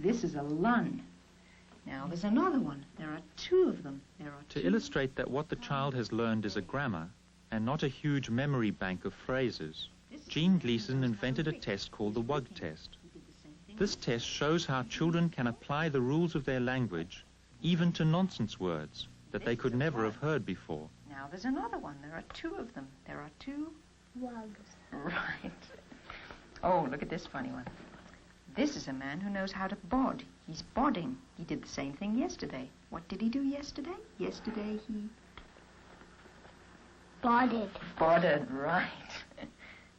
This is a lun. Now there's another one. There are two of them. To illustrate that what the child has learned is a grammar and not a huge memory bank of phrases, Jean Gleason invented a test called the WUG test. This test shows how children can apply the rules of their language even to nonsense words that they could never have heard before. Now there's another one. There are two of them. There are two WUGs. Right. Oh, look at this funny one. This is a man who knows how to bod. He's bodding. He did the same thing yesterday. What did he do yesterday? Yesterday he... Bodded. Bodded, right.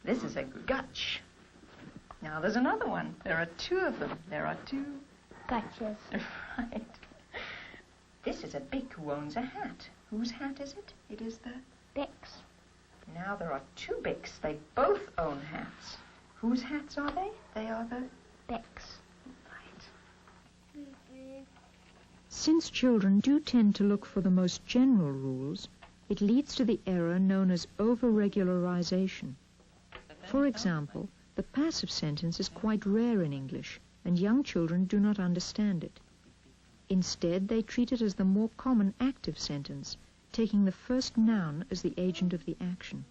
This is a gutch. Now there's another one. There are two of them. There are two... Gutches. Right. This is a Bic who owns a hat. Whose hat is it? It is the... Bic's. Now there are two Bics. They both own hats. Whose hats are they? They are the... Bic's. Right. Since children do tend to look for the most general rules, it leads to the error known as over-regularization. For example, the passive sentence is quite rare in English, and young children do not understand it. Instead, they treat it as the more common active sentence, taking the first noun as the agent of the action.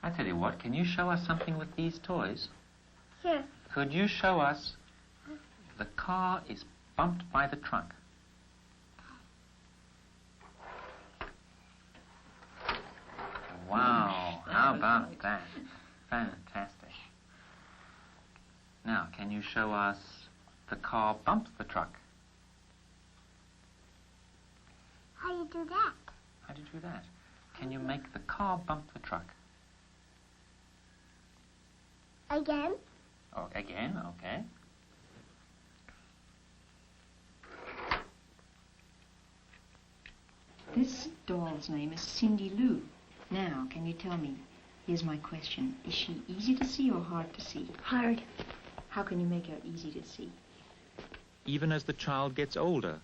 I tell you what, can you show us something with these toys? Here. Could you show us the car is bumped by the truck? Wow, how about that? Fantastic. Now, can you show us the car bumped the truck? How do you do that? How do you do that? Can you make the car bump the truck? Again? Oh, again, okay. This doll's name is Cindy Lou. Now, can you tell me, here's my question, is she easy to see or hard to see? Hard. How can you make her easy to see? Even as the child gets older,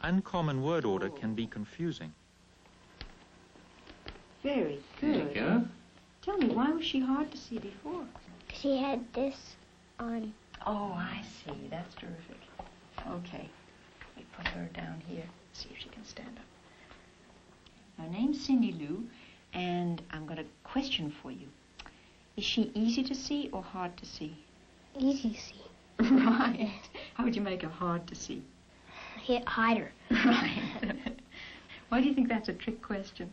uncommon word order can be confusing. Very good. There you go. Tell me, why was she hard to see before? She had this on. Oh, I see. That's terrific. Okay. We put her down here. See if she can stand up. Her name's Cindy Lou, and I'm going to question for you. Is she easy to see or hard to see? Easy to see. Right. How would you make her hard to see? Hide her. Right. Why do you think that's a trick question?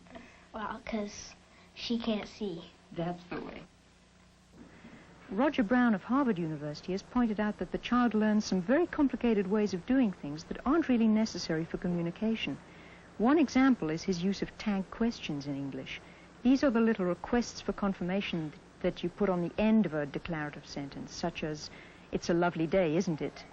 Well, because she can't see. That's the way. Roger Brown of Harvard University has pointed out that the child learns some very complicated ways of doing things that aren't really necessary for communication. One example is his use of tag questions in English. These are the little requests for confirmation that you put on the end of a declarative sentence, such as, "It's a lovely day, isn't it?"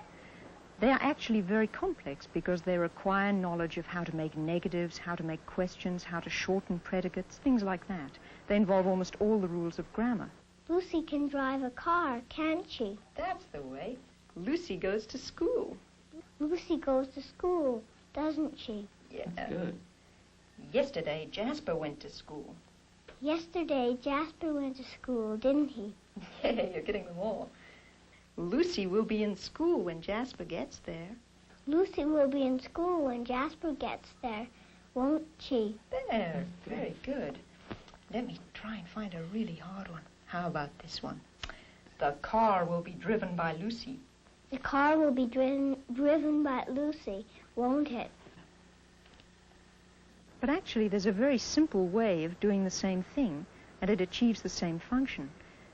They are actually very complex because they require knowledge of how to make negatives, how to make questions, how to shorten predicates, things like that. They involve almost all the rules of grammar. Lucy can drive a car, can't she? That's the way. Lucy goes to school. Lucy goes to school, doesn't she? Yeah. That's good. Yesterday, Jasper went to school. Yesterday, Jasper went to school, didn't he? Yeah, you're getting them all. Lucy will be in school when Jasper gets there. Lucy will be in school when Jasper gets there, won't she? There, very good. Let me try and find a really hard one. How about this one? The car will be driven by Lucy. The car will be driven by Lucy, won't it? But actually, there's a very simple way of doing the same thing, and it achieves the same function.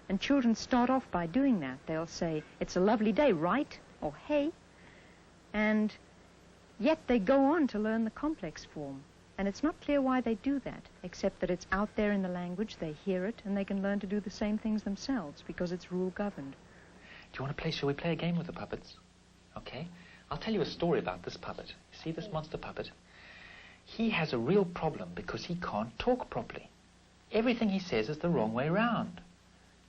And children start off by doing that. They'll say, "It's a lovely day, right?" or "Hey." And yet they go on to learn the complex form. And it's not clear why they do that, except that it's out there in the language, they hear it, and they can learn to do the same things themselves because it's rule-governed. Do you want to play, shall we play a game with the puppets? Okay. I'll tell you a story about this puppet. You see this monster puppet? He has a real problem because he can't talk properly. Everything he says is the wrong way round.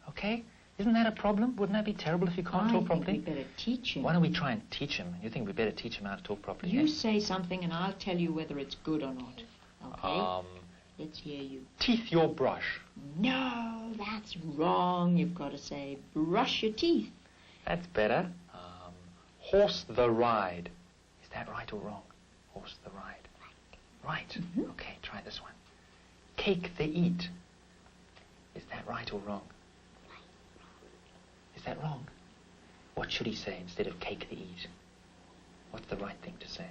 Okay? Isn't that a problem? Wouldn't that be terrible if you can't talk properly? I think we better teach him. Why don't we try and teach him? You think we better teach him how to talk properly? You eh? say something and I'll tell you whether it's good or not. Okay? Let's hear you. Teeth your brush. No, that's wrong. You've got to say, brush your teeth. That's better. Horse the ride. Is that right or wrong? Horse the ride. Right. Mm-hmm. Okay, try this one. Cake the eat. Is that right or wrong? Is that wrong? What should he say instead of cake the eat? What's the right thing to say?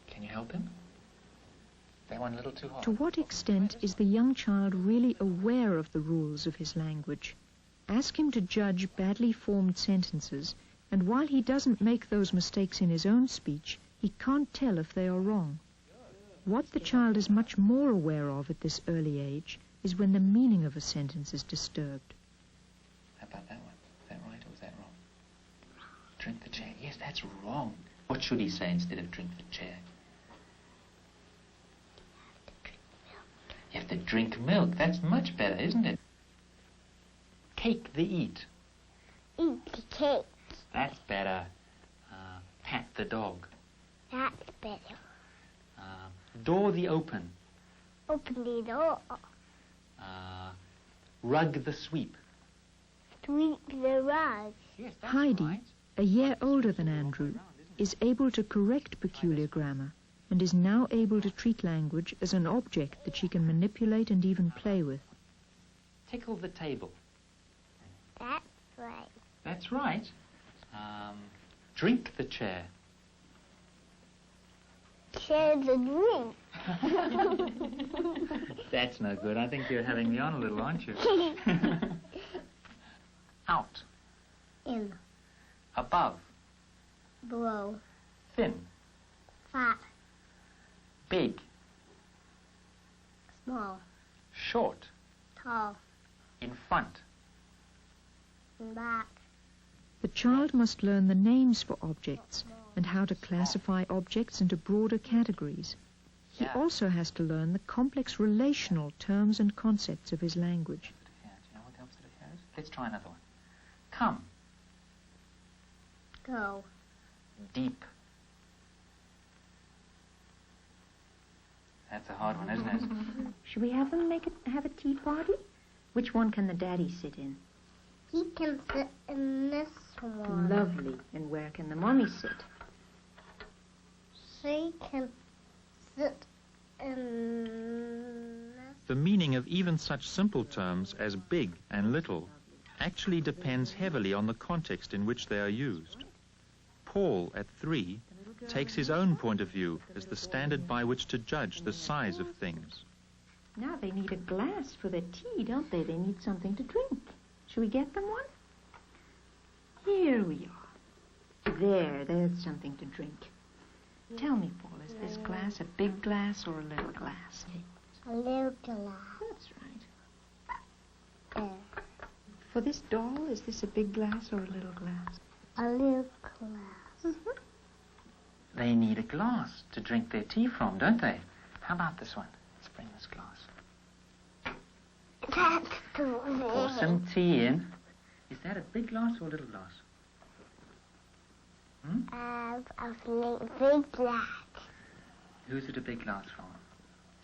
Can you help him? That one a little too hard. To what extent is the young child really aware of the rules of his language? Ask him to judge badly formed sentences, and while he doesn't make those mistakes in his own speech, he can't tell if they are wrong. What the child is much more aware of at this early age is when the meaning of a sentence is disturbed. How about that one? Is that right or is that wrong? Drink the chair. Yes, that's wrong. What should he say instead of drink the chair? You have to drink milk. That's much better, isn't it? Cake the eat. Eat the cake. That's better. Pat the dog. That's better. Door the open. Open the door. Rug the sweep. Sweep the rug. Yes, that's Heidi, right. a year older than Andrew, is able to correct peculiar grammar and is now able to treat language as an object that she can manipulate and even play with. Tickle the table. That's right. That's right. Drink the chair. Share the drink. That's no good. I think you're having me on a little, aren't you? Out. In. Above. Below. Thin. Fat. Big. Small. Short. Tall. In front. And back. The child must learn the names for objects and how to classify objects into broader categories. He Yeah. also has to learn the complex relational terms and concepts of his language. Do you know what the opposite of hair is? Let's try another one. Come. Go. Deep. That's a hard one, isn't it? Should we have them have a tea party? Which one can the daddy sit in? He can sit in this one. Lovely. And where can the mommy sit? She can sit in this. The meaning of even such simple terms as big and little actually depends heavily on the context in which they are used. Paul, at 3, takes his own point of view as the standard by which to judge the size of things. Now they need a glass for their tea, don't they? They need something to drink. Shall we get them one? Here we are. There's something to drink. Tell me, Paul, is this glass a big glass or a little glass? A little glass. That's right. There. For this doll, is this a big glass or a little glass? A little glass. They need a glass to drink their tea from, don't they? How about this one? Let's bring this glass. That's too Pour big. some tea in. Is that a big glass or a little glass? A big glass. Who's it a big glass for?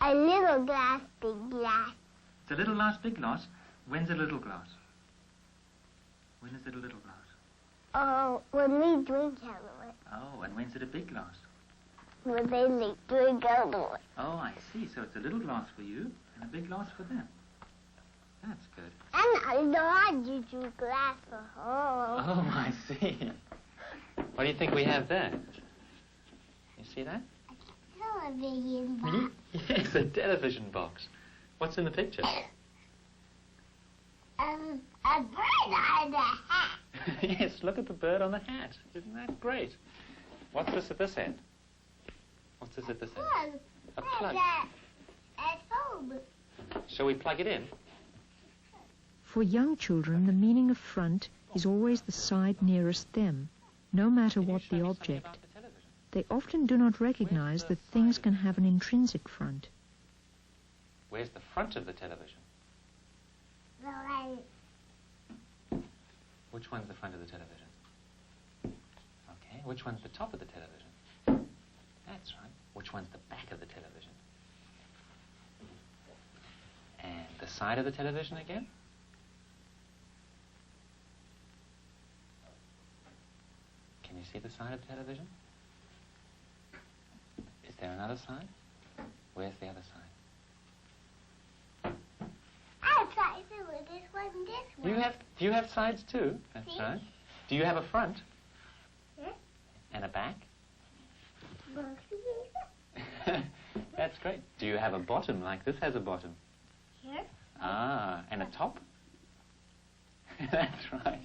A little glass, big glass. It's a little glass, big glass. When's it a little glass? When is it a little glass? Oh, when we drink out of it. Oh, and when's it a big glass? When they drink out of it. Oh, I see. So it's a little glass for you and a big glass for them. That's good. And I know you drink glass for home. Oh, I see. What do you think we have there? You see that? Television box. Yes, a television box. What's in the picture? A bird on the hat. Yes, look at the bird on the hat. Isn't that great? What's this at this end? What's this at this end? A plug. At home. Shall we plug it in? For young children, the meaning of front is always the side nearest them, no matter what the object. They often do not recognize that things can have an intrinsic front. Where's the front of the television? The light. Which one's the front of the television? Okay, which one's the top of the television? That's right. Which one's the back of the television? And the side of the television again? see the side of the television? Is there another side? Where's the other side? I tried to do this one, this one. Do you have sides too? That's See? right. Do you have a front? Huh? And a back? Here. That's great. Do you have a bottom like this has a bottom? Ah, and a top? That's right.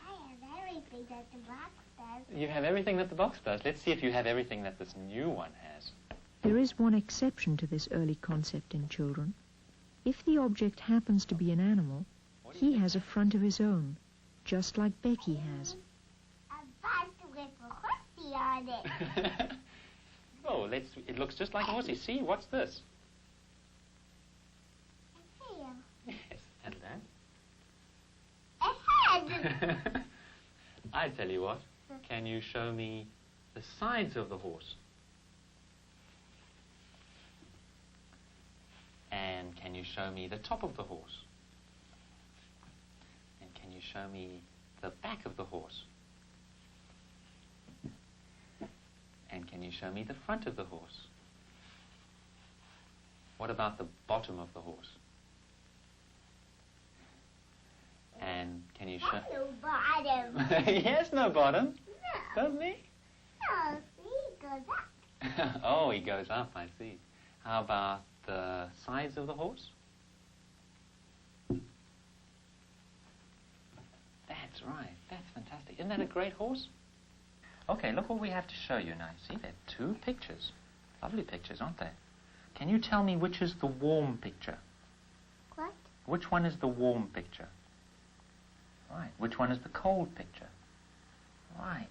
I have everything that the box does. You have everything that the box does. Let's see if you have everything that this new one has. There is one exception to this early concept in children. If the object happens to be an animal, he has a front of his own, just like Becky has. A bus with a horsey on it. Oh, it looks just like a horsey. See, what's this? A tail. Yes, and A head. that? I tell you what, can you show me the sides of the horse? And can you show me the top of the horse? And can you show me the back of the horse? And can you show me the front of the horse? What about the bottom of the horse? And can you show... No bottom. He has no bottom, No. doesn't he? No, see, it goes up. Oh, he goes up, I see. How about the sides of the horse? That's right. That's fantastic. Isn't that a great horse? Okay, look what we have to show you now. See, there are two pictures. Lovely pictures, aren't they? Can you tell me which is the warm picture? What? Which one is the warm picture? Right. Which one is the cold picture? Right.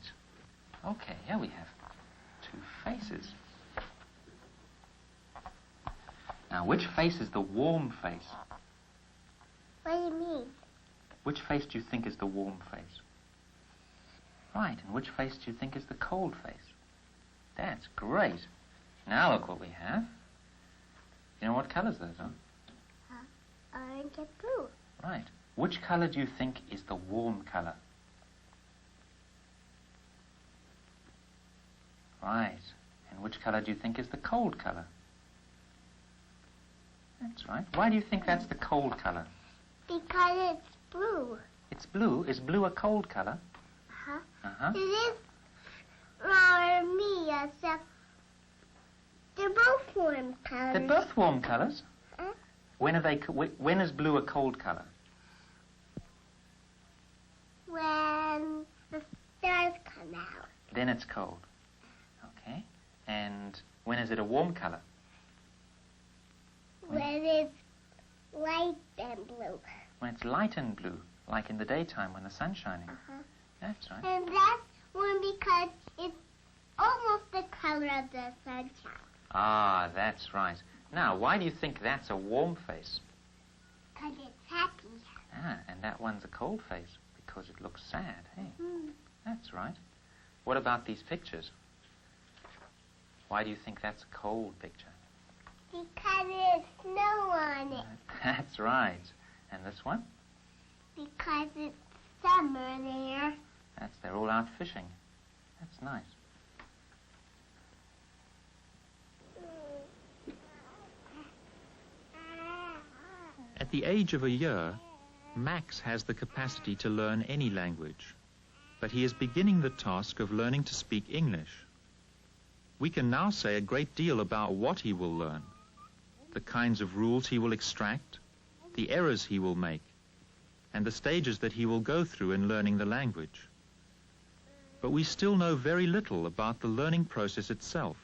Okay, here we have two faces. Now, which face is the warm face? What do you mean? Which face do you think is the warm face? Right, and which face do you think is the cold face? That's great. Now look what we have. You know what colours those are? Orange and blue. Right. Which colour do you think is the warm colour? Right. And which colour do you think is the cold colour? That's right. Why do you think that's the cold colour? Because it's blue. It's blue. Is blue a cold colour? Huh? Uh-huh. It is for me, except they're both warm colors. They're both warm colours. Huh? When is blue a cold colour? When the stars come out. Then it's cold. Okay. And when is it a warm colour? When it's light and blue. When it's light and blue, like in the daytime when the sun's shining. Uh-huh. That's right. And that's one because it's almost the color of the sunshine. Ah, that's right. Now, why do you think that's a warm face? Because it's happy. Ah, and that one's a cold face because it looks sad, hey? Hmm. That's right. What about these pictures? Why do you think that's a cold picture? Because there's snow on it. That's right. And this one? Because it's summer there. They're all out fishing. That's nice. At the age of a year, Max has the capacity to learn any language, but he is beginning the task of learning to speak English. We can now say a great deal about what he will learn, the kinds of rules he will extract, the errors he will make, and the stages that he will go through in learning the language. But we still know very little about the learning process itself.